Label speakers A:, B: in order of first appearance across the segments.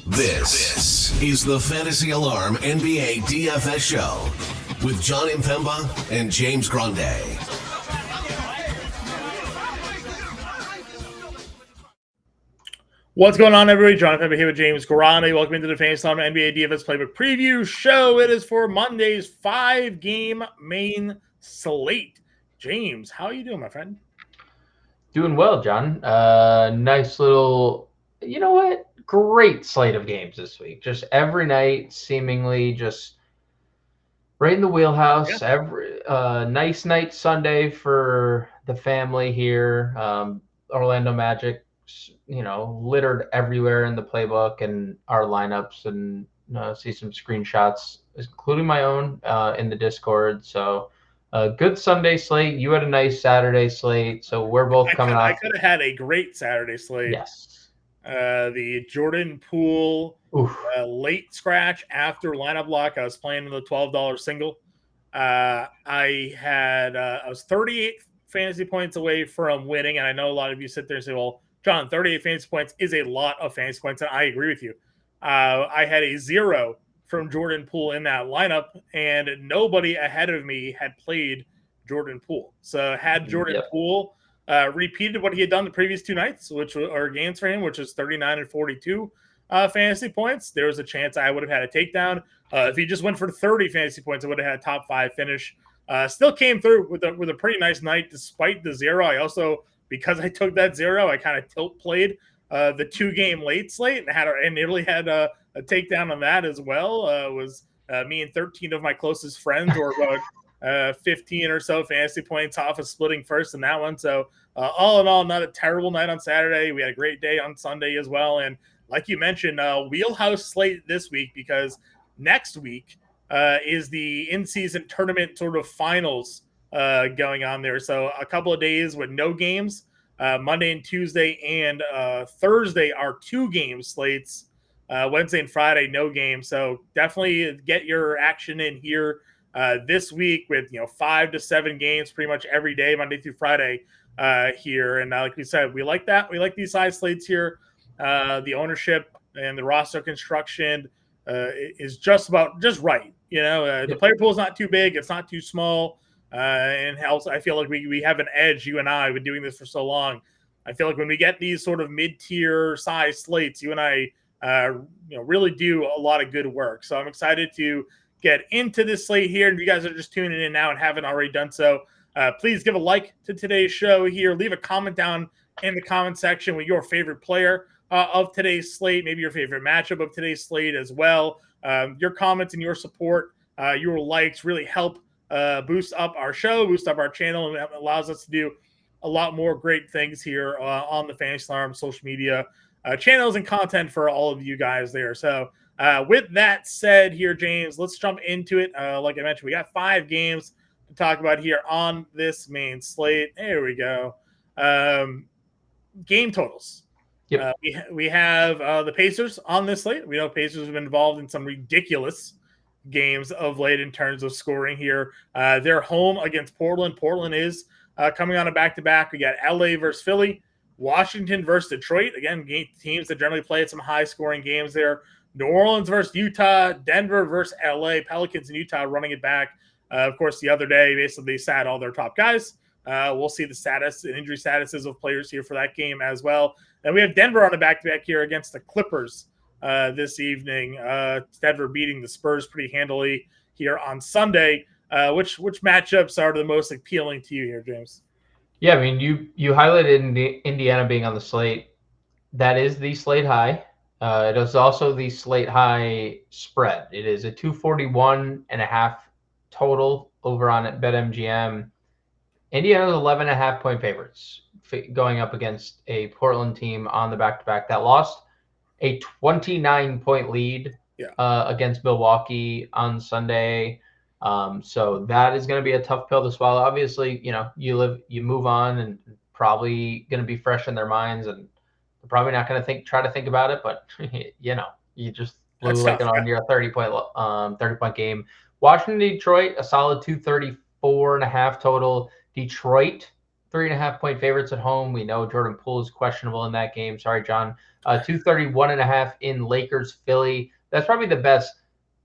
A: This is the Fantasy Alarm NBA DFS show with Jon Impemba and James Grande.
B: What's going on, everybody? Jon Impemba here with James Grande. Welcome into the Fantasy Alarm NBA DFS Playbook Preview Show. It is for Monday's 5-game main slate. James, how are you doing, my friend?
C: Doing well, John. Nice little, great slate of games this week. Just every night, seemingly just right in the wheelhouse.
B: Yeah.
C: Every nice night Sunday for the family here. Orlando Magic, littered everywhere in the playbook and our lineups, and see some screenshots, including my own, in the Discord. So. Good Sunday slate. You had a nice Saturday slate, so we're both coming off.
B: I could have had a great Saturday slate.
C: Yes.
B: The Jordan Poole late scratch after lineup lock. I was playing in the $12 single. I was 38 fantasy points away from winning, and I know a lot of you sit there and say, well, John, 38 fantasy points is a lot of fantasy points, and I agree with you. I had a 0 from Jordan Poole in that lineup, and nobody ahead of me had played Jordan Poole. So had Jordan Poole repeated what he had done the previous two nights, which are games for him, which is 39 and 42 fantasy points, there was a chance I would have had a takedown. If he just went for 30 fantasy points, I would have had a top 5 finish. Still came through with a pretty nice night despite the 0. I also, because I took that 0, I kind of tilt played the 2-game late slate and nearly had a takedown on that as well. Was me and 13 of my closest friends, or about 15 or so fantasy points off of splitting first in that one. So all in all, not a terrible night on Saturday. We had a great day on Sunday as well. And like you mentioned, wheelhouse slate this week, because next week is the in-season tournament sort of finals going on there. So a couple of days with no games. Monday and Tuesday and Thursday are 2-game slates. Wednesday and Friday, no game. So definitely get your action in here this week with 5 to 7 games pretty much every day, Monday through Friday here. And like we said, we like that. We like these size slates here. The ownership and the roster construction is just right. The player pool is not too big. It's not too small. And helps. I feel like we have an edge, you and I, been doing this for so long. I feel like when we get these sort of mid-tier size slates, you and I really do a lot of good work. So I'm excited to get into this slate here. And if you guys are just tuning in now and haven't already done so, please give a like to today's show here. Leave a comment down in the comment section with your favorite player of today's slate, maybe your favorite matchup of today's slate as well. Your comments and your support, your likes really help boost up our show, boost up our channel, and that allows us to do a lot more great things here on the Fantasy Alarm social media channels and content for all of you guys there. So with that said here, James, let's jump into it. Like I mentioned, we got 5 games to talk about here on this main slate. There we go. Game totals.
C: Yep.
B: We have the Pacers on this slate. We know Pacers have been involved in some ridiculous games of late in terms of scoring here. They're home against Portland. Portland is coming on a back-to-back. We got LA versus Philly, Washington versus Detroit. Again, teams that generally play at some high-scoring games there. New Orleans versus Utah, Denver versus LA, Pelicans and Utah running it back. Of course, the other day, basically sat all their top guys. We'll see the status and injury statuses of players here for that game as well. And we have Denver on a back-to-back here against the Clippers this evening. Denver beating the Spurs pretty handily here on Sunday. Which matchups are the most appealing to you here, James?
C: Yeah, I mean, you highlighted Indiana being on the slate. That is the slate high. It is also the slate high spread. It is a 241.5 total over on BetMGM. Indiana's 11.5 point favorites going up against a Portland team on the back-to-back that lost a 29-point lead against Milwaukee on Sunday. So that is going to be a tough pill to swallow. Obviously, you move on and probably going to be fresh in their minds, and they're probably not going to try to think about it. But you just blew like an on your 30-point game. Washington, Detroit, a solid 234.5 total. Detroit 3.5-point favorites at home. We know Jordan Poole is questionable in that game. Sorry, John. 231.5 in Lakers Philly. That's probably the best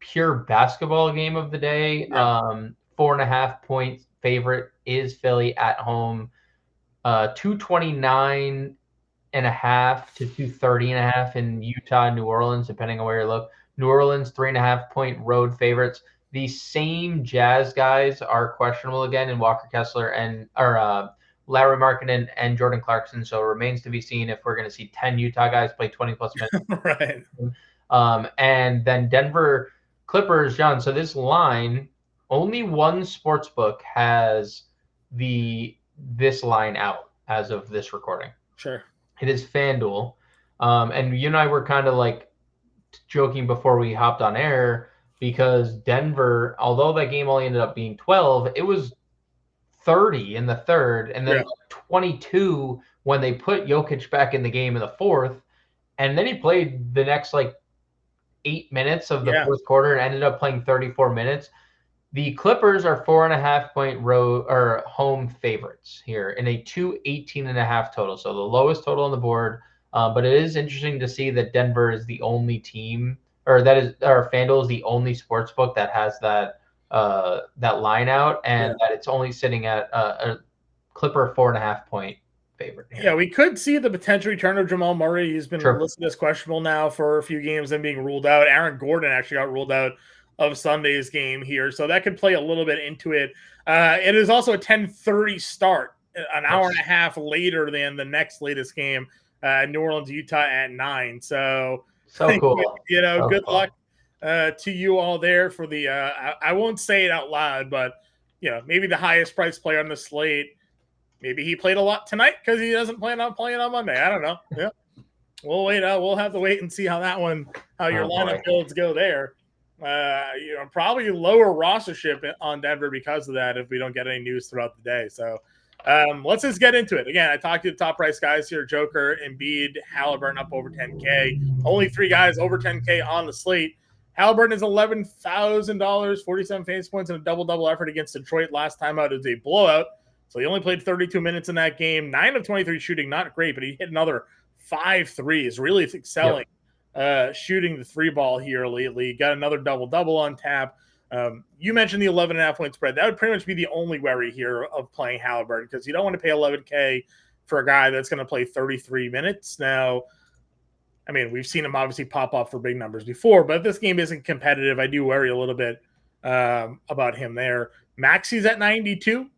C: pure basketball game of the day.
B: Yeah.
C: 4.5-point favorite is Philly at home. 229.5 to 230.5 in Utah and New Orleans, depending on where you look. New Orleans 3.5-point road favorites. The same Jazz guys are questionable again in Walker Kessler and Larry Markkinen and Jordan Clarkson. So it remains to be seen if we're going to see 10 Utah guys play 20 plus minutes.
B: Right.
C: And then Denver Clippers, John. So this line, only one sports book has this line out as of this recording.
B: Sure.
C: It is FanDuel. And you and I were kind of like joking before we hopped on air because Denver, although that game only ended up being 12, it was 30 in the third and then 22 when they put Jokic back in the game in the fourth. And then he played the next 8 minutes of the fourth quarter and ended up playing 34 minutes. The Clippers are 4.5-point road or home favorites here in a 218.5 total. So the lowest total on the board. But it is interesting to see that Denver is the only team, or FanDuel is the only sports book that has that line out, and that it's only sitting at a Clipper 4.5-point favorite here.
B: Yeah, we could see the potential return of Jamal Murray. He's been listed as questionable now for a few games and being ruled out. Aaron Gordon actually got ruled out of Sunday's game here, so that could play a little bit into it. It is also a 10:30 start, an hour and a half later than the next latest game, New Orleans, Utah at 9. So
C: cool.
B: Good luck to you all there for the. I won't say it out loud, but maybe the highest priced player on the slate. Maybe he played a lot tonight because he doesn't plan on playing on Monday. I don't know. Yeah, we'll wait. We'll have to wait and see how your lineup builds go there. Probably lower rostership on Denver because of that if we don't get any news throughout the day. So let's just get into it. Again, I talked to the top price guys here: Joker, Embiid, Halliburton up over 10K. Only 3 guys over 10K on the slate. Halliburton is $11,000, 47 fantasy points, and a double-double effort against Detroit. Last time out, it was a blowout. So he only played 32 minutes in that game. 9 of 23 shooting, not great, but he hit another 5 threes, really excelling. Shooting the 3 ball here lately. Got another double-double on tap. You mentioned the 11.5-point spread. That would pretty much be the only worry here of playing Halliburton because you don't want to pay $11K for a guy that's going to play 33 minutes. Now, I mean, we've seen him obviously pop up for big numbers before, but if this game isn't competitive, I do worry a little bit about him there. Maxi's at 92.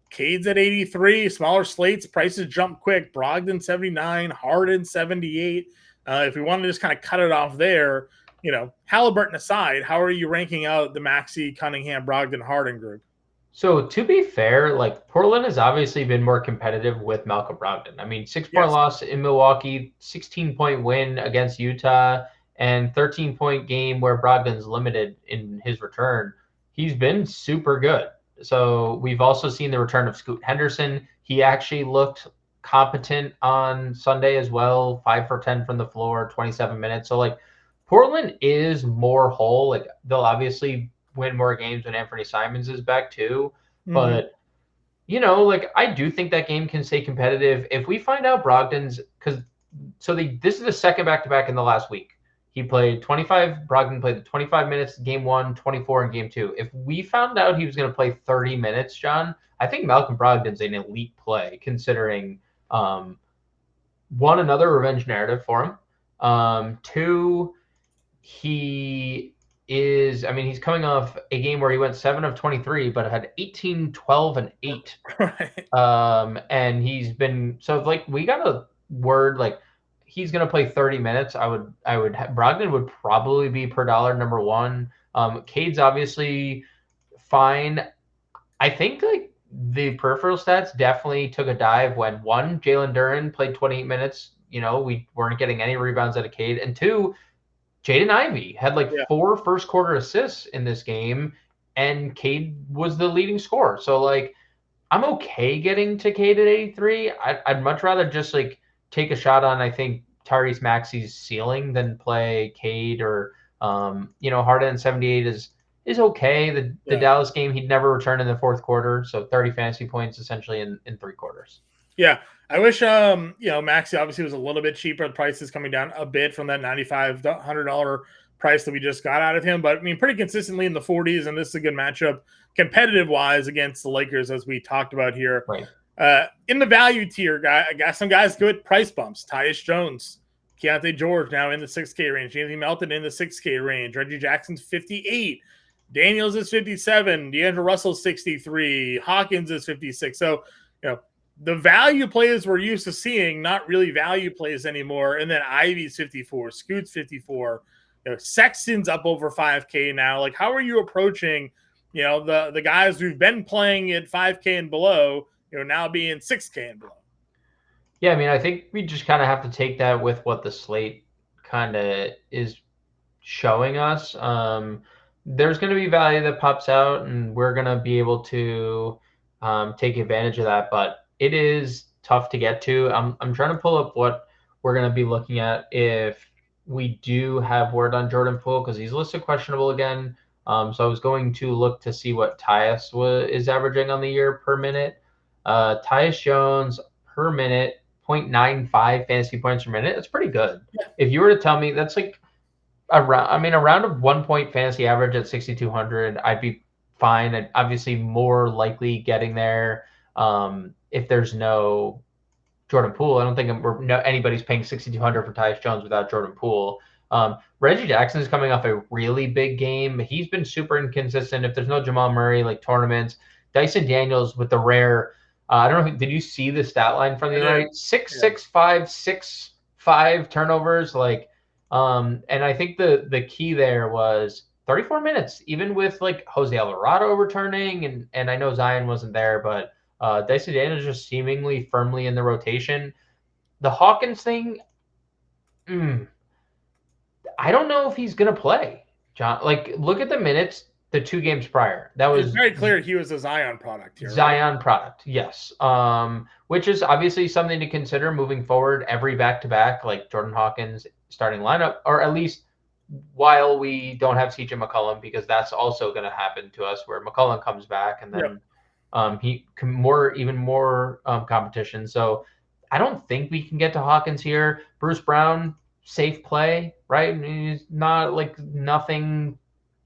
B: Cade's at 83. Smaller slates, prices jump quick. Brogdon 79. Harden 78. If we want to just kind of cut it off there, Halliburton aside, how are you ranking out the Maxey, Cunningham, Brogdon, Harden group?
C: So to be fair, Portland has obviously been more competitive with Malcolm Brogdon. I mean, 6-point loss in Milwaukee, 16-point win against Utah, and 13-point game where Brogdon's limited in his return. He's been super good. So we've also seen the return of Scoot Henderson. He actually looked competent on Sunday as well, 5 for 10 from the floor, 27 minutes. So Portland is more whole. They'll obviously win more games when Anthony Simons is back too. Mm-hmm. But I do think that game can stay competitive. If we find out Brogdon's this is the second back-to-back in the last week. He played 25. Brogdon played 25 minutes game 1, 24 in game 2. If we found out he was going to play 30 minutes, John, I think Malcolm Brogdon's an elite play considering one, another revenge narrative for him. 2, he's coming off a game where he went 7 of 23, but had 18, 12, and 8. Right. And he's been we got a word he's going to play 30 minutes. Brogdon would probably be per dollar number 1. Cade's obviously fine. I think the peripheral stats definitely took a dive when 1, Jalen Duren played 28 minutes. We weren't getting any rebounds out of Cade. And 2, Jaden Ivey had 4 first quarter assists in this game, and Cade was the leading scorer. So I'm okay getting to Cade at 83. I'd much rather just take a shot on, I think, Tyrese Maxey's ceiling than play Cade or, Harden 78 is is okay. The Dallas game, he'd never return in the fourth quarter, so 30 fantasy points essentially in 3 quarters.
B: Yeah, I wish Maxey obviously was a little bit cheaper. The price is coming down a bit from that $9,500 price that we just got out of him, but I mean pretty consistently in the 40s, and this is a good matchup competitive wise against the Lakers as we talked about here.
C: Right.
B: In the value tier, I got some guys good price bumps. Tyus Jones, Keontae George now in the 6K range. Anthony Melton in the 6K range. Reggie Jackson's 58. Daniels is 57. D'Angelo Russell's 63. Hawkins is 56. So, the value plays we're used to seeing, not really value plays anymore. And then Ivey's 54. Scoot's 54. Sexton's up over 5K now. Like, how are you approaching, the guys who've been playing at 5K and below, now being 6K and below?
C: Yeah, I mean, I think we just kind of have to take that with what the slate kind of is showing us. There's going to be value that pops out, and we're going to be able to take advantage of that. But it is tough to get to. I'm trying to pull up what we're going to be looking at if we do have word on Jordan Poole, because he's listed questionable again. So I was going to look to see what Tyus is averaging on the year per minute. Tyus Jones per minute, 0.95 fantasy points per minute. That's pretty good. Yeah. If you were to tell me that's like a round of 1 point fantasy average at 6,200, I'd be fine. And obviously more likely getting there if there's no Jordan Poole. I don't think anybody's paying 6,200 for Tyus Jones without Jordan Poole. Reggie Jackson is coming off a really big game. He's been super inconsistent. If there's no Jamal Murray, like tournaments, Dyson Daniels with the rare, I don't know, did you see the stat line from the night? 6.5 turnovers. Like, and I think the key there was 34 minutes, even with like Jose Alvarado returning, and I know Zion wasn't there, but Dyson Daniels just seemingly firmly in the rotation. The Hawkins thing, I don't know if he's going to play, John. Like, look at the minutes the 2 games prior. That was
B: very clear he was a Zion product here.
C: Zion product, yes. Which is obviously something to consider moving forward every back-to-back, like Jordan Hawkins starting lineup, or at least while we don't have CJ McCollum, because that's also going to happen to us where McCollum comes back and then he can even more competition. So I don't think we can get to Hawkins here. Bruce Brown, safe play, right? He's not like nothing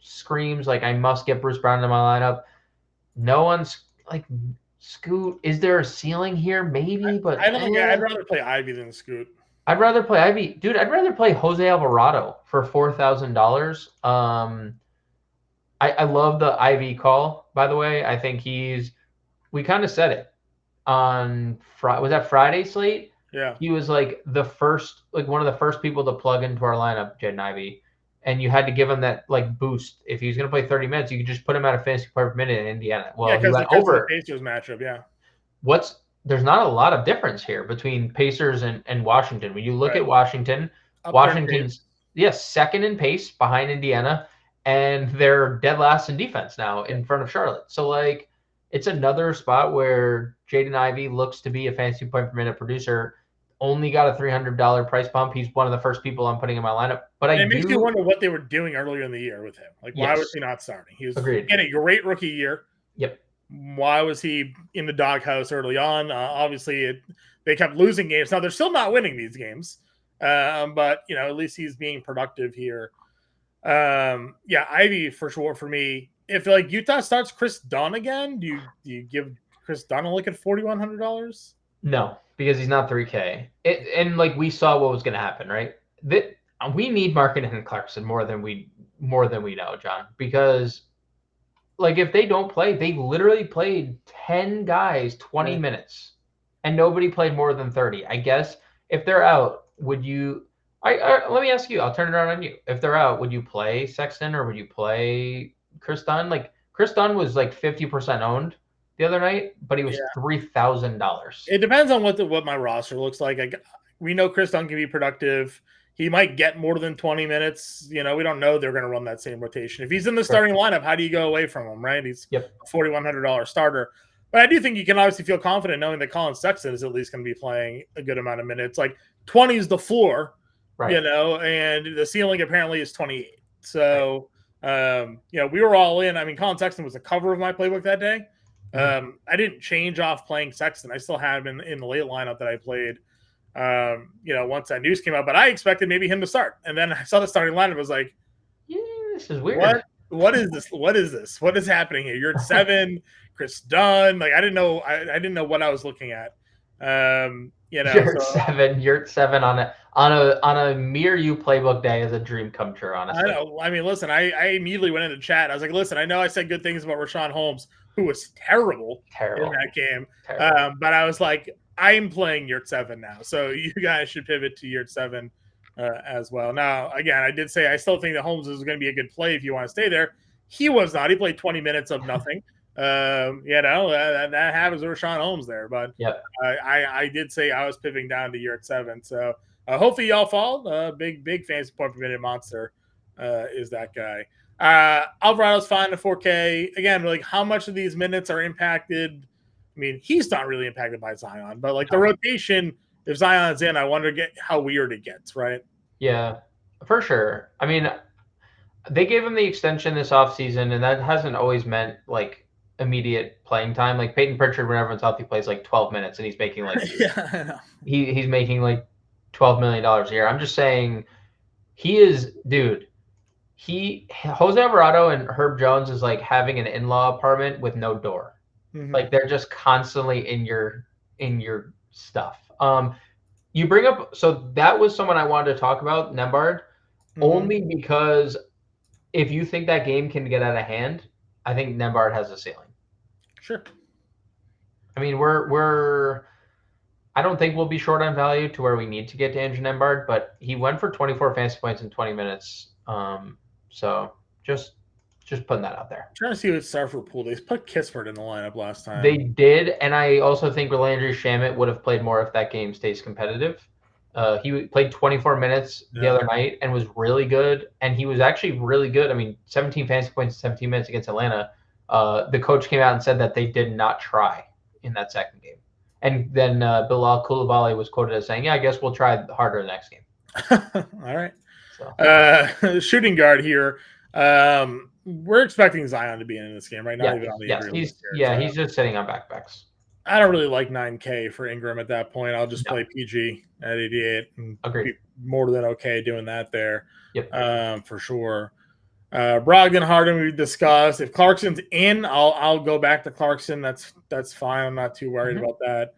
C: screams like I must get Bruce Brown in my lineup. No one's like Scoot. Is there a ceiling here? Maybe, but
B: I don't think I'd rather play Ivy than Scoot.
C: I'd rather play Ivy, dude. I'd rather play Jose Alvarado for $4,000. I love the Ivy call, by the way. I think we kind of said it on was that Friday slate?
B: Yeah.
C: He was like one of the first people to plug into our lineup, Jaden Ivey. And you had to give him that like boost. If he was going to play 30 minutes, you could just put him at a fantasy point per minute in Indiana. Well,
B: because the Pacers matchup,
C: there's not a lot of difference here between Pacers and Washington. When you look at Washington's second in pace behind Indiana, and they're dead last in defense now in front of Charlotte. So like it's another spot where Jaden Ivey looks to be a fantasy point per minute producer. Only got a $300 price bump. He's one of the first people I'm putting in my lineup. But it makes
B: you wonder what they were doing earlier in the year with him. Like, why was he not starting? He was in a great rookie year.
C: Yep.
B: Why was he in the doghouse early on? Obviously, they kept losing games. Now, they're still not winning these games. But, at least he's being productive here. Ivy for sure for me. If, like, Utah starts Chris Dunn again, do you give Chris Dunn a look at $4,100?
C: No, because he's not 3K. And like we saw what was going to happen, right? We need Markkanen and Clarkson more than we know, John. Because like if they don't play, they literally played 10 guys 20 minutes, and nobody played more than 30. I guess if they're out, would you? Let me ask you. I'll turn it around on you. If they're out, would you play Sexton or would you play Chris Dunn? Like Chris Dunn was like 50% owned the other night, but he was $3,000.
B: It depends on what my roster looks like. We know Chris Dunn can be productive. He might get more than 20 minutes. We don't know they're going to run that same rotation. If he's in the starting lineup, how do you go away from him, right? He's a $4,100 starter. But I do think you can obviously feel confident knowing that Colin Sexton is at least going to be playing a good amount of minutes. Like 20 is the floor,
C: right.
B: And the ceiling apparently is 28. So We were all in. I mean, Colin Sexton was the cover of my playbook that day. I didn't change off playing Sexton. I still have him in the late lineup that I played. Once that news came out, but I expected maybe him to start, and then I saw the starting lineup. I was like,
C: "Yeah, this is weird.
B: What is this? What is this? What is happening here? You're at 7, Chris Dunn. Like I didn't know. I didn't know what I was looking at.
C: You're at 7. You're at 7 on a mere you playbook day is a dream come true. Honestly,
B: I know. I mean, listen. I immediately went into chat. I was like, listen. I know I said good things about Rashawn Holmes, who was terrible in that game. But I was like, I'm playing Yurt 7 now, so you guys should pivot to Yurt 7 as well. Now, again, I did say I still think that Holmes is going to be a good play if you want to stay there. He was not. He played 20 minutes of nothing. That happens with Rashawn Holmes there. But I did say I was pivoting down to Yurt 7. So hopefully y'all fall. Big fantasy point per minute monster is that guy. Alvarado's fine at 4K. Again, like how much of these minutes are impacted? I mean, he's not really impacted by Zion, but like the rotation, if Zion's in, I wonder how weird it gets, right?
C: Yeah, for sure. I mean, they gave him the extension this offseason, and that hasn't always meant like immediate playing time. Like Peyton Pritchard, when everyone's healthy, plays like 12 minutes, and he's making like he's making like $12 million a year. I'm just saying, Jose Alvarado and Herb Jones is like having an in-law apartment with no door. Mm-hmm. Like they're just constantly in your stuff. You bring up, so that was someone I wanted to talk about, Nembhard, only because if you think that game can get out of hand, I think Nembhard has a ceiling.
B: Sure.
C: I mean, I don't think we'll be short on value to where we need to get to Andrew Nembhard, but he went for 24 fantasy points in 20 minutes. So just putting that out there.
B: I'm trying to see what Starford pool. They put Kispert in the lineup last time.
C: They did, and I also think Landry Shamet would have played more if that game stays competitive. He played 24 minutes the other night and was really good, and he was actually really good. I mean, 17 fantasy points in 17 minutes against Atlanta. The coach came out and said that they did not try in that second game. And then Bilal Coulibaly was quoted as saying, "Yeah, I guess we'll try harder next game."
B: All right. So. Shooting guard here. We're expecting Zion to be in this game right now.
C: He's just sitting on backpacks.
B: I don't really like 9K for Ingram at that point. I'll just play PG at 88 and be more than okay doing that there.
C: Yep.
B: For sure. Brogdon, Harden, we discussed. If Clarkson's in, I'll go back to Clarkson. That's fine. I'm not too worried about that.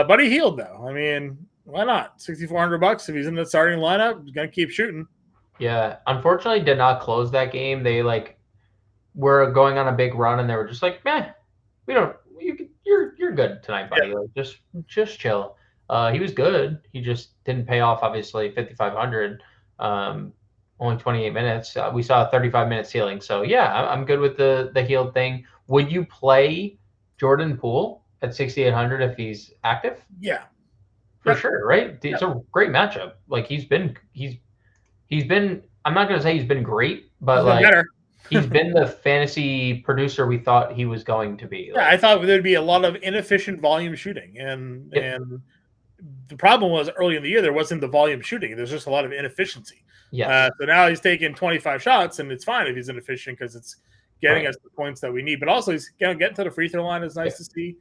B: But he healed though. I mean, why not? $6,400 if he's in the starting lineup, he's gonna keep shooting.
C: Yeah, unfortunately, did not close that game. They were going on a big run, and they were just like, "Meh, we don't. You're good tonight, buddy. Yeah. Like, just chill." He was good. He just didn't pay off. Obviously, 5,500. Only 28 minutes. We saw a 35-minute ceiling. So yeah, I'm good with the healed thing. Would you play Jordan Poole at 6,800 if he's active?
B: Yeah,
C: for sure. Right? It's a great matchup. Like he's been. I'm not going to say he's been great, but he's been the fantasy producer we thought he was going to be.
B: I thought there'd be a lot of inefficient volume shooting, and the problem was early in the year there wasn't the volume shooting. There's just a lot of inefficiency.
C: Yeah.
B: So now he's taking 25 shots, and it's fine if he's inefficient because it's getting us the points that we need. But also he's getting to the free throw line is nice to see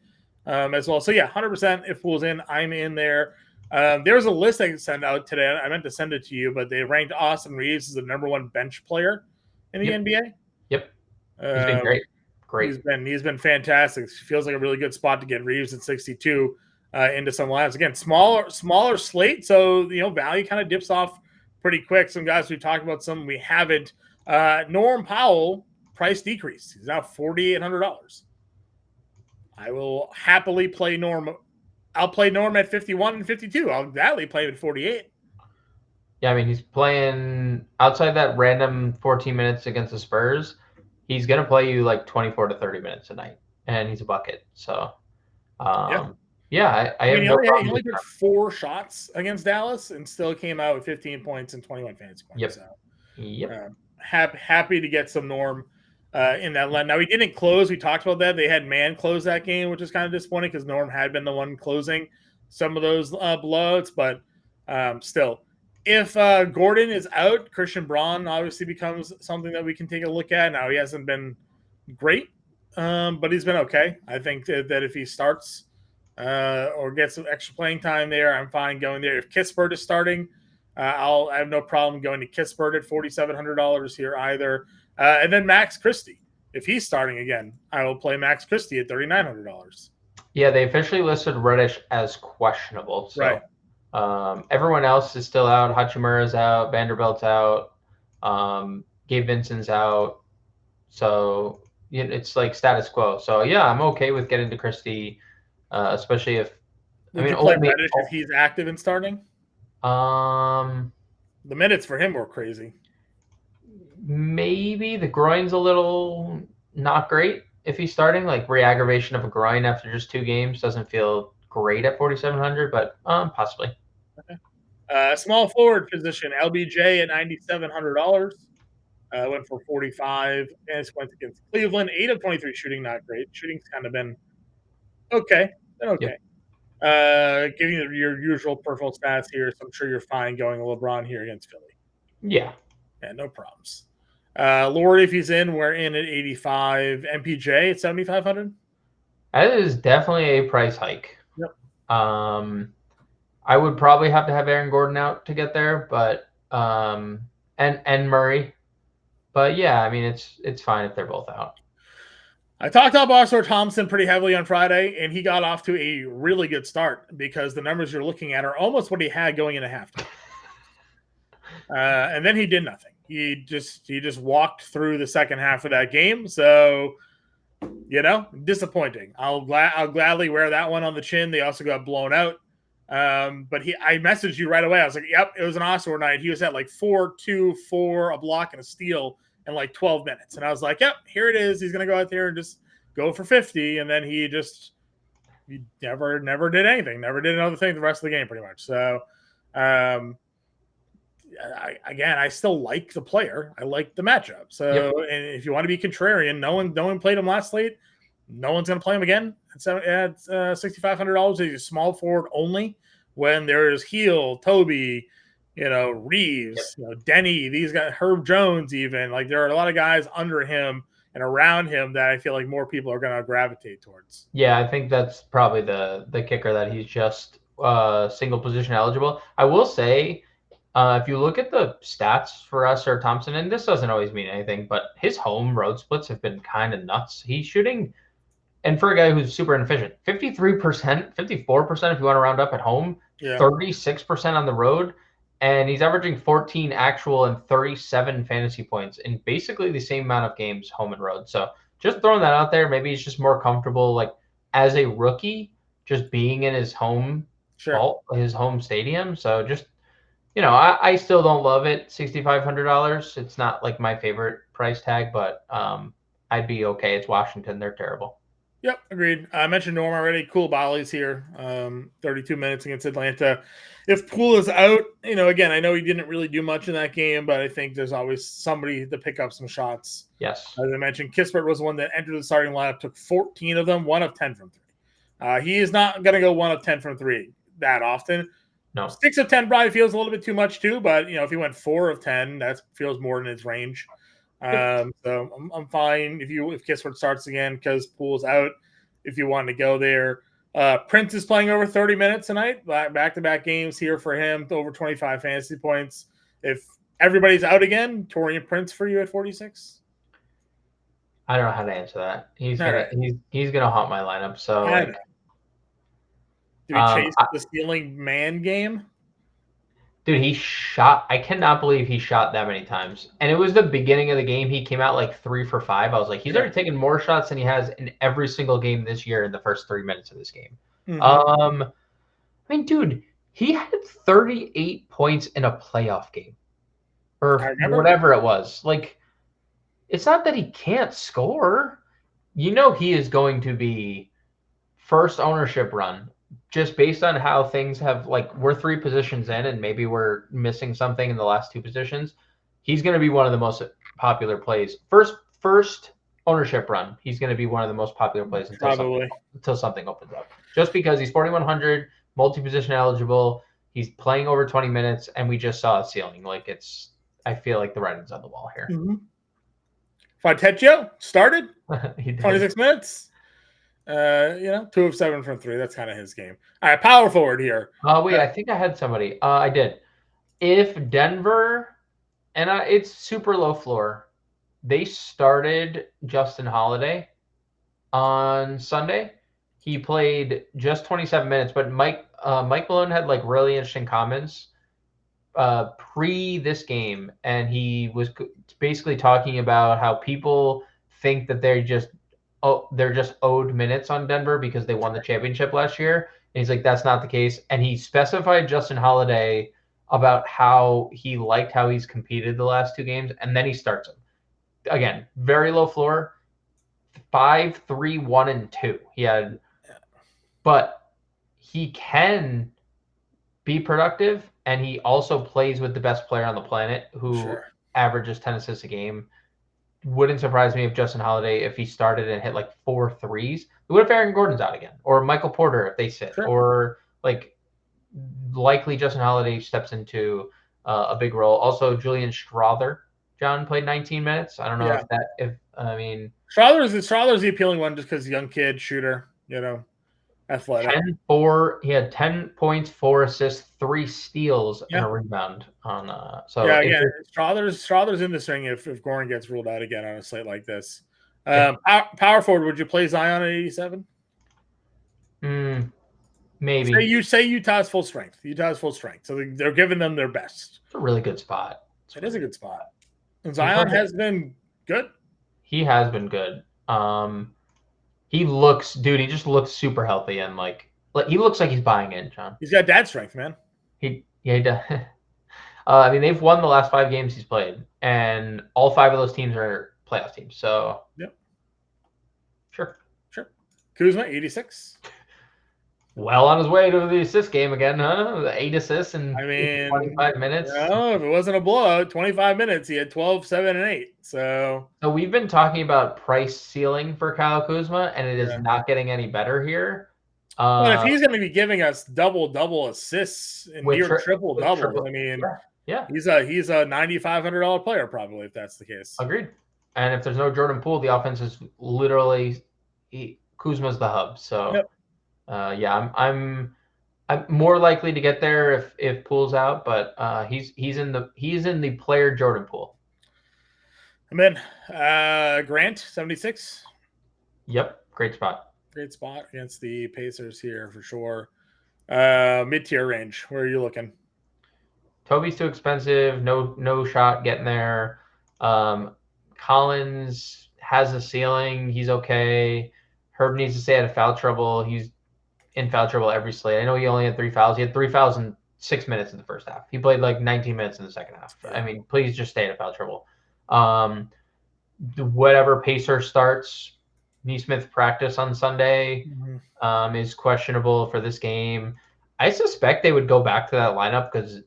B: as well. So 100%. If Poole's in, I'm in there. There was a list I sent out today. I meant to send it to you, but they ranked Austin Reeves as the number 1 bench player in the NBA.
C: Yep, he's been great.
B: He's been fantastic. It feels like a really good spot to get Reeves at 62 into some lineups. Again, smaller slate, so value kind of dips off pretty quick. Some guys we talked about, some we haven't. Norm Powell price decrease. He's now $4,800. I will happily play Norm. I'll play Norm at 51 and 52. I'll gladly play him at 48.
C: Yeah, I mean, he's playing outside that random 14 minutes against the Spurs. He's going to play you like 24 to 30 minutes a night, and he's a bucket. So, I have no problem.
B: He only took 4 shots against Dallas and still came out with 15 points and 21 fantasy points. Happy to get some Norm in that line. Now, he didn't close. We talked about that. They had man close that game, which is kind of disappointing because Norm had been the one closing some of those blowouts. But still, If Gordon is out, Christian Braun obviously becomes something that we can take a look at. Now, he hasn't been great, but he's been okay. I think that if he starts or gets some extra playing time there, I'm fine going there. If Kispert is starting, I have no problem going to Kispert at $4,700 here either. And then Max Christie. If he's starting again, I will play Max Christie at $3,900.
C: Yeah, they officially listed Reddish as questionable. So.
B: Right.
C: Everyone else is still out. Hachimura's out. Vanderbilt's out. Gabe Vincent's out. So it's like status quo. So yeah, I'm okay with getting to Christie, especially if
B: Would you play Reddish if he's active and starting? The minutes for him were crazy.
C: Maybe the groin's a little not great if he's starting. Like re-aggravation of a groin after just 2 games doesn't feel great at 4,700, but possibly.
B: Okay. Small forward position, LBJ at $9,700. Went for 45 and went against Cleveland. 8 of 23 shooting, not great. Shooting's kind of been okay. Yep. Giving you your usual peripheral stats here, so I'm sure you're fine going LeBron here against Philly.
C: Yeah,
B: no problems. Lord, if he's in, we're in at 85. MPJ at 7,500.
C: That is definitely a price hike.
B: Yep.
C: I would probably have to have Aaron Gordon out to get there, but and Murray. But yeah, I mean it's fine if they're both out.
B: I talked about Arthur Thompson pretty heavily on Friday, and he got off to a really good start because the numbers you're looking at are almost what he had going into halftime. And then he did nothing. He just walked through the second half of that game. So, disappointing. I'll gladly wear that one on the chin. They also got blown out. But I messaged you right away. I was like, yep, it was an Oscar night. He was at like 4-2, 4, a block, and a steal in like 12 minutes. And I was like, yep, here it is. He's going to go out there and just go for 50. And then he never did anything, never did another thing the rest of the game pretty much. So, I still like the player. I like the matchup. So, yep. And if you want to be contrarian, no one played him last slate. No one's going to play him again at $6,500. He's a small forward only when there's Heel, Toby, Reeves, Denny, these guys, Herb Jones, even. Like, there are a lot of guys under him and around him that I feel like more people are going to gravitate towards.
C: Yeah, I think that's probably the kicker, that he's just single position eligible. I will say, if you look at the stats for Arthur Thompson, and this doesn't always mean anything, but his home road splits have been kind of nuts. He's shooting, and for a guy who's super inefficient, 53%, 54% if you want to round up at home, 36% on the road, and he's averaging 14 actual and 37 fantasy points in basically the same amount of games, home and road. So just throwing that out there, maybe he's just more comfortable, like as a rookie, just being in his home, his home stadium. So just, I still don't love it. $6,500. It's not like my favorite price tag, but I'd be okay. It's Washington. They're terrible.
B: Yep, agreed. I mentioned Norm already. Cool Bolly's here. 32 minutes against Atlanta. If Poole is out, again, I know he didn't really do much in that game, but I think there's always somebody to pick up some shots.
C: Yes.
B: As I mentioned, Kispert was one that entered the starting lineup, took 14 of them, 1 of 10 from 3. He is not going to go 1 of 10 from 3 that often.
C: No.
B: 6 of 10 probably feels a little bit too much too, but if he went 4 of 10, that feels more in his range. So I'm fine if Kispert starts again because Poole's out. If you want to go there, Prince is playing over 30 minutes tonight. Back-to-back games here for him, over 25 fantasy points. If everybody's out again, Torian Prince for you at 46.
C: I don't know how to answer that. He's gonna haunt my lineup. So
B: do we chase the stealing man game?
C: Dude, he shot. I cannot believe he shot that many times. And it was the beginning of the game. He came out like 3 for 5. I was like, he's already taken more shots than he has in every single game this year in the first 3 minutes of this game.
B: Mm-hmm.
C: I mean, dude, he had 38 points in a playoff game or whatever it was. Like, it's not that he can't score. He is going to be first ownership run. Just based on how things have, like, we're 3 positions in and maybe we're missing something in the last 2 positions, he's going to be one of the most popular plays. First ownership run, he's going to be one of the most popular plays until something opens up. Just because he's 4,100, multi-position eligible, He's playing over 20 minutes, and we just saw a ceiling. Like I feel like the writing's on the wall here.
B: Mm-hmm. Fontecchio started
C: He did.
B: 26 minutes. 2 of 7 from 3. That's kind of his game. All right, power forward here.
C: Oh, wait, I think I had somebody. I did. If Denver, and it's super low floor, they started Justin Holiday on Sunday. He played just 27 minutes, but Mike Malone had like really interesting comments pre this game, and he was basically talking about how people think that they're just owed minutes on Denver because they won the championship last year. And he's like, that's not the case. And he specified Justin Holiday about how he liked how he's competed the last 2 games, and then he starts him. Again, very low floor, 5, 3, 1, and 2. He had, but he can be productive, and he also plays with the best player on the planet who averages 10 assists a game. Wouldn't surprise me if Justin Holiday, if he started and hit like 4 threes. What if Aaron Gordon's out again, or Michael Porter if they sit, or like likely Justin Holiday steps into a big role. Also, Julian Strother, John, played 19 minutes. I don't know
B: Strother's the appealing one just because young kid shooter, athletic.
C: 10-4. He had 10 points, 4 assists, 3 steals, and a rebound on.
B: Strother's in this ring if Gordon gets ruled out again on a slate like this. Power forward, would you play Zion at 87?
C: Maybe.
B: Say Utah's full strength. So they're giving them their best.
C: It's a really good spot.
B: It is a good spot. And Zion has been good.
C: He has been good. He just looks super healthy, and like he looks like he's buying in, John.
B: He's got dad strength, man.
C: He does. They've won the last 5 games he's played, and all 5 of those teams are playoff teams. So sure.
B: Kuzma 86.
C: Well on his way to the assist game again, huh? The 8 assists in 25 minutes.
B: No, if it wasn't a blowout, 25 minutes, he had 12, 7, and 8. So
C: we've been talking about price ceiling for Kyle Kuzma, and it is not getting any better here.
B: But if he's going to be giving us double assists and near triple doubles, he's a $9,500 player probably if that's the case.
C: Agreed. And if there's no Jordan Poole, the offense is literally Kuzma's the hub. So. I'm more likely to get there if Poole's out, but he's in the player Jordan Poole.
B: And then Grant 76.
C: Yep, great spot
B: against the Pacers here for sure. Mid-tier range. Where are you looking?
C: Toby's too expensive. No shot getting there. Collins has a ceiling. He's okay. Herb needs to stay out of foul trouble. He's in foul trouble every slate. I know he only had 3 fouls. He had 3 fouls in 6 minutes in the first half. He played like 19 minutes in the second half. I mean, please just stay out of foul trouble. Whatever Pacer starts, Neesmith practice on Sunday is questionable for this game. I suspect they would go back to that lineup because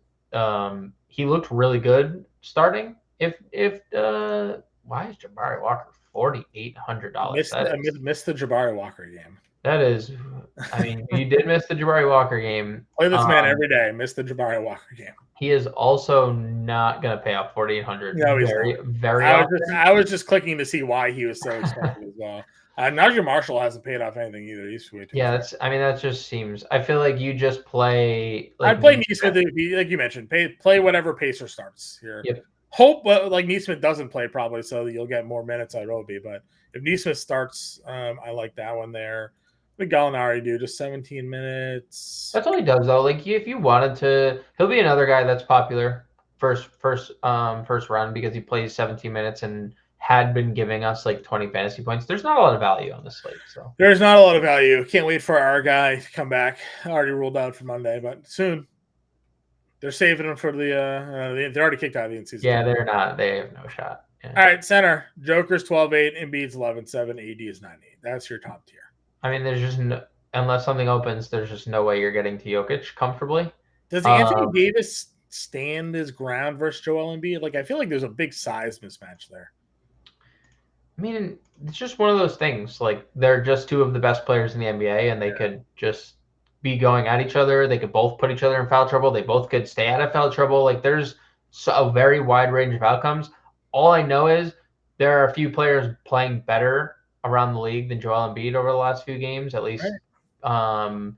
C: he looked really good starting. Why is Jabari Walker $4,800?
B: Missed the Jabari Walker game.
C: That is, you did miss the Jabari Walker game.
B: Play this man every day. Missed the Jabari Walker game.
C: He is also not going to pay out $4,800.
B: No, he's
C: very.
B: I was just clicking to see why he was so expensive as well. Najee Marshall hasn't paid off anything either. He's way too.
C: Yeah, that just seems. I feel like you just play.
B: I'd play Neesmith, like you mentioned. Play whatever Pacer starts here.
C: Yep.
B: Hope like Neesmith doesn't play probably, so you'll get more minutes at Roby. But if Neesmith starts, I like that one there. What did Gallinari do? Just 17 minutes.
C: That's all he does, though. Like, if you wanted to, he'll be another guy that's popular first run because he plays 17 minutes and had been giving us like 20 fantasy points. There's not a lot of value on this slate, so
B: there's not a lot of value. Can't wait for our guy to come back. Already ruled out for Monday, but soon. They're saving him for they're already kicked out of the in-season.
C: Yeah, they're not. They have no shot. Yeah.
B: All right, center. Joker's 12-8, Embiid's 11-7, AD is 9-8. That's your top tier.
C: There's just unless something opens, there's just no way you're getting to Jokic comfortably.
B: Does Anthony Davis stand his ground versus Joel Embiid? Like, I feel like there's a big size mismatch there.
C: It's just one of those things. Like, they're just 2 of the best players in the NBA, and they could just be going at each other. They could both put each other in foul trouble. They both could stay out of foul trouble. Like there's a very wide range of outcomes. All I know is there are a few players playing better around the league than Joel Embiid over the last few games, at least.
B: Right.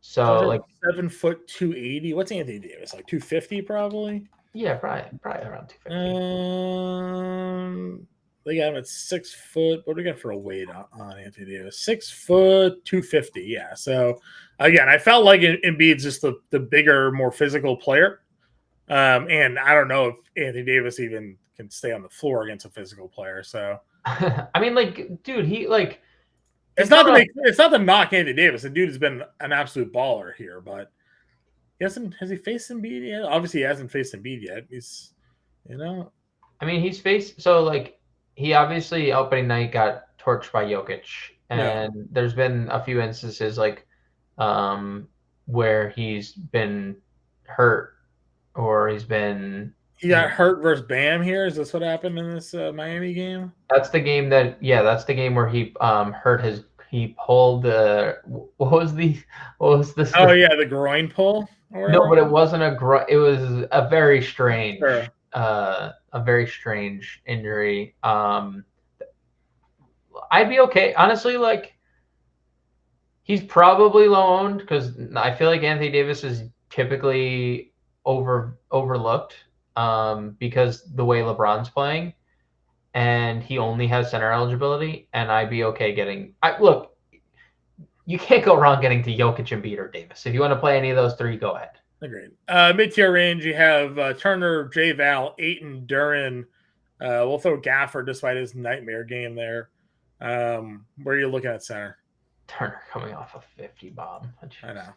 C: So like
B: 7 foot 280. What's Anthony Davis? Like 250 probably?
C: Yeah, probably around 250.
B: They got him at 6 foot. What do we got for a weight on Anthony Davis? 6 foot 250. Yeah. So again, I felt like Embiid's just the bigger, more physical player. And I don't know if Anthony Davis even can stay on the floor against a physical player. So
C: I mean, like, dude,
B: it's not to knock Anthony Davis. The dude has been an absolute baller here, but has he faced Embiid yet? Obviously, he hasn't faced Embiid yet. He's,
C: I mean, he's faced he obviously opening night got torched by Jokic, and there's been a few instances where he's been hurt or he
B: got hurt versus Bam here. Is this what happened in this Miami game?
C: That's the game where he he pulled what was this?
B: Oh yeah, the groin pull.
C: No, but it wasn't it was a very strange injury. I'd be okay. Honestly, like he's probably low owned because I feel like Anthony Davis is typically overlooked because the way LeBron's playing, and he only has center eligibility, and I'd be okay getting. Look, you can't go wrong getting to Jokic, Embiid, or Davis. If you want to play any of those three, go ahead.
B: Agreed. Mid-tier range, you have Turner, J. Val, Ayton, Duran. We'll throw Gafford despite his nightmare game there. Where are you looking at center?
C: Turner coming off a 50 bomb.
B: I know.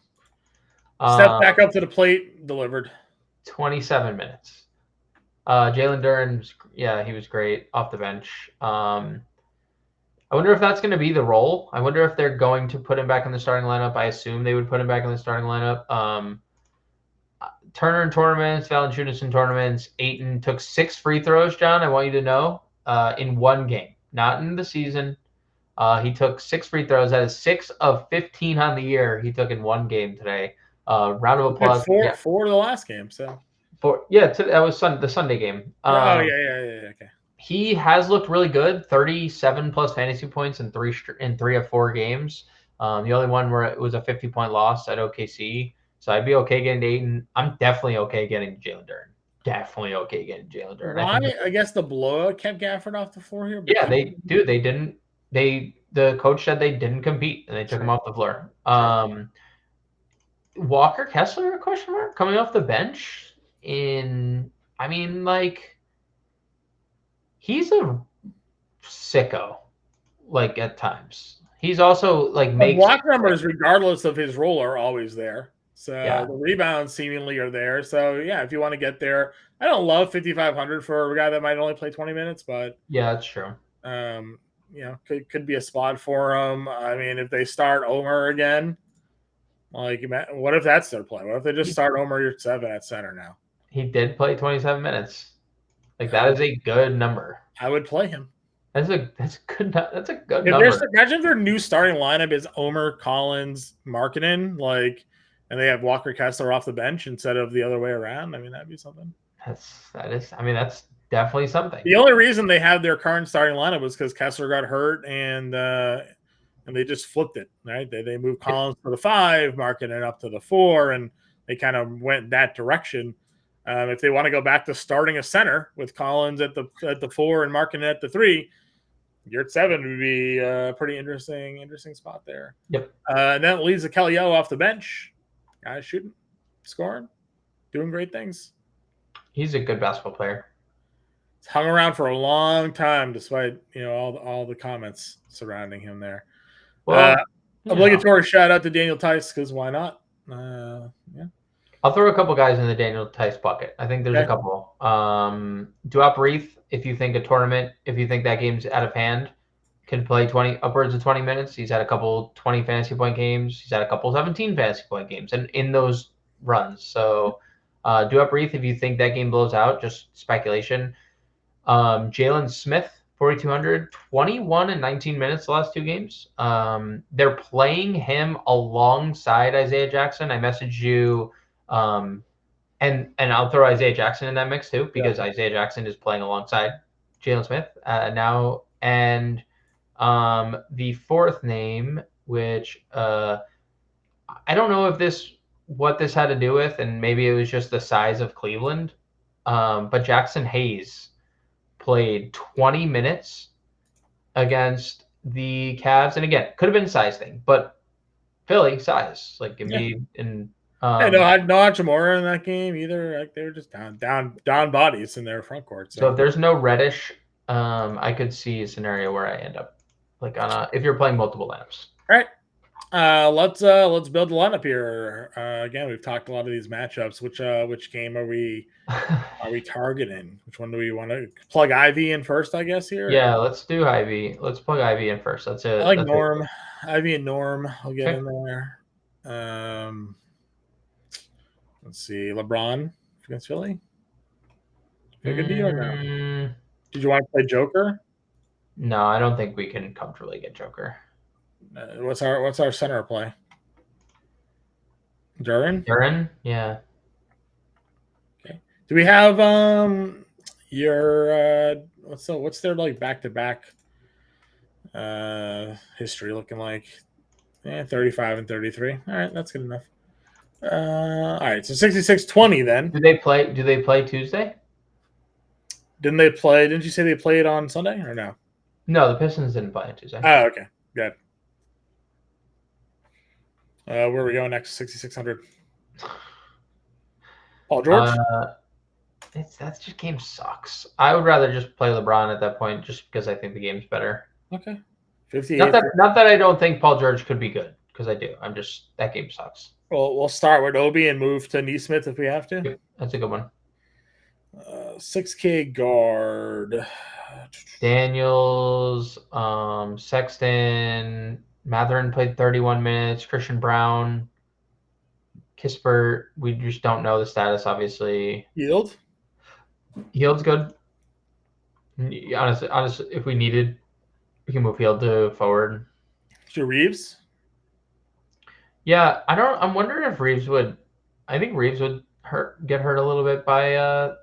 B: Step back up to the plate, delivered.
C: 27 minutes. Jalen Duran, he was great off the bench. I wonder if that's going to be the role. I wonder if they're going to put him back in the starting lineup. I assume they would put him back in the starting lineup. Turner in tournaments, Valanciunas in tournaments. Ayton took 6 free throws, John. I want you to know, in one game, not in the season. He took 6 free throws. That is 6 of 15 on the year he took in one game today. Round of applause.
B: Four to the last game. So
C: that was the Sunday game.
B: Okay.
C: He has looked really good. 37 plus fantasy points in 3 of 4 games. The only one where it was a 50-point loss at OKC. So I'd be okay getting to Ayton. I'm definitely okay getting Jalen Duran. Definitely okay getting Jalen Duran.
B: Why? I guess the blowout kept Gafford off the floor here.
C: Yeah, they didn't. The coach said they didn't compete, and they took him off the floor. Walker Kessler, question mark, coming off the bench he's a sicko, like at times. He's also like
B: block numbers, regardless of his role, are always there. So the rebounds seemingly are there. So if you want to get there, I don't love 5,500 for a guy that might only play 20 minutes, but
C: that's true.
B: Could be a spot for him. I mean, if they start Omer again, like what if that's their play? What if they just start Omer Yurtseven at center now?
C: He did play 27 minutes. Like that is a good number.
B: I would play him.
C: That's a good number.
B: Imagine if their new starting lineup is Omer, Collins, Markkanen, and they have Walker Kessler off the bench instead of the other way around. I mean, that'd be something.
C: That's definitely something.
B: The only reason they have their current starting lineup was because Kessler got hurt and they just flipped it, right? They moved Collins to the 5, Markkanen up to the 4, and they kind of went that direction. If they want to go back to starting a center with Collins at the 4 and Markkanen at the 3, Yurtseven would be a pretty interesting spot there.
C: Yep.
B: And that leaves the Kelly-O off the bench. Guys shooting, scoring, doing great things.
C: He's a good basketball player.
B: He's hung around for a long time, despite all the comments surrounding him there. Well, obligatory shout out to Daniel Tice, because why not?
C: I'll throw a couple guys in the Daniel Tice bucket. I think there's a couple. Duop Reith, if you think that game's out of hand, can play upwards of 20 minutes. He's had a couple 20 fantasy point games. He's had a couple 17 fantasy point games, and in those runs. So Duop Reith, if you think that game blows out, just speculation. Jalen Smith 4,200, 21 and 19 minutes the last two games. They're playing him alongside Isaiah Jackson. I messaged you, and I'll throw Isaiah Jackson in that mix too, because Isaiah Jackson is playing alongside Jalen Smith now. And the fourth name, which I don't know what this had to do with, and maybe it was just the size of Cleveland, but Jackson Hayes played 20 minutes against the Cavs. And again, could have been a size thing, but Philly size, like Embiid and
B: no Hachimura in that game either. Like they were just down bodies in their front court.
C: So if there's no Reddish, I could see a scenario where I end up like if you're playing multiple lineups.
B: All right. Let's build the lineup here. Again, we've talked a lot of these matchups. Which game are we targeting? Which one do we want to plug Ivy in first? I guess here.
C: Yeah, let's do Ivy. Let's plug Ivy in first. That's it.
B: I like Norm. Ivy and Norm. I'll get in there. Let's see. LeBron against Philly. A good deal or no? Did you want to play Joker?
C: No, I don't think we can comfortably get Joker.
B: What's our center play? Duran?
C: Yeah.
B: Okay. Do we have your what's their like back-to-back history looking like? 35 and 33. All right, that's good enough. All right, so 66-20 then.
C: Do they play Tuesday?
B: Didn't you say they played on Sunday or no?
C: No, the Pistons didn't play on Tuesday.
B: Oh, okay. Good. Where are we going next? 6,600. Paul George?
C: That just game sucks. I would rather just play LeBron at that point, just because I think the game's better.
B: Okay. 58.
C: Not that I don't think Paul George could be good, because I do. That game sucks.
B: Well, we'll start with Obi and move to Neesmith if we have to.
C: That's a good one.
B: 6K guard.
C: Daniels, Sexton, Matherin played 31 minutes. Christian Brown, Kispert, we just don't know the status, obviously.
B: Yield's
C: good. Honestly, if we needed, we can move Hield to forward.
B: So Reeves?
C: Yeah, I'm wondering if Reeves would. I think Reeves would get hurt a little bit by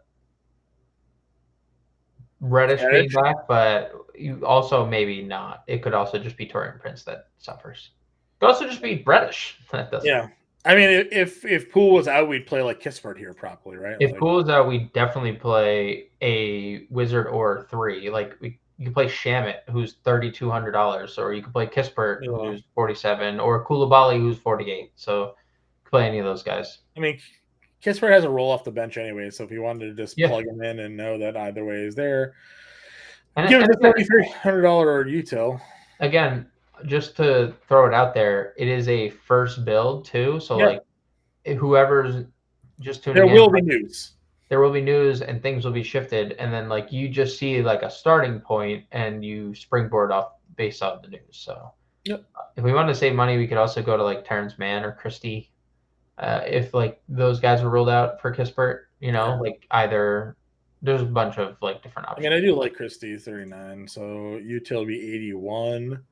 C: Reddish being back, but you also maybe not. It could also just be Taurean Prince that suffers. It could also just be Reddish that doesn't.
B: Yeah. I mean, if Poole was out, we'd play like Kispert here properly, right?
C: If Poole was out, we'd definitely play a Wizard or 3. Like you could play Shamit, who's $3,200, or you could play Kispert, who's 47, or Koulibaly, who's 48. So you could play any of those guys.
B: I mean, Kispert has a roll off the bench anyway, so if you wanted to just plug him in and know that either way is there, give it a $3,300 util.
C: Again, just to throw it out there, it is a first build too. So like, whoever's just tuning in,
B: there will be news.
C: There will be news, and things will be shifted, and then like you just see like a starting point, and you springboard off based on the news. So if we want to save money, we could also go to like Terrence Mann or Christie. If like those guys were ruled out for Kispert, like either there's a bunch of like different options.
B: I mean, I do like Christie 39, so util be 81.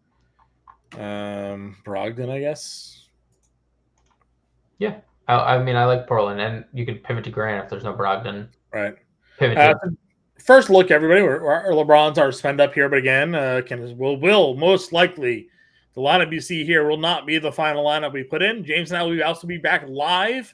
B: Brogdon, I guess.
C: Yeah, I mean, I like Portland, and you could pivot to Grant if there's no Brogdon.
B: Right.
C: Pivot.
B: First look, everybody. Our LeBrons are spend up here, but again, will most likely. The lineup you see here will not be the final lineup we put in. James and I will also be back live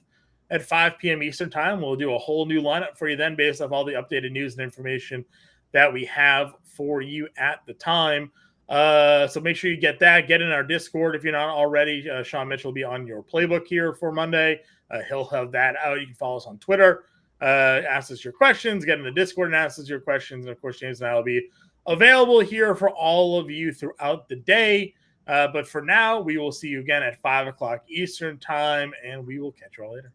B: at 5 p.m. Eastern time. We'll do a whole new lineup for you then based off all the updated news and information that we have for you at the time. So make sure you get that. Get in our Discord if you're not already. Sean Mitchell will be on your playbook here for Monday. He'll have that out. You can follow us on Twitter. Ask us your questions. Get in the Discord and ask us your questions. And, of course, James and I will be available here for all of you throughout the day. But for now, we will see you again at 5 o'clock Eastern time, and we will catch you all later.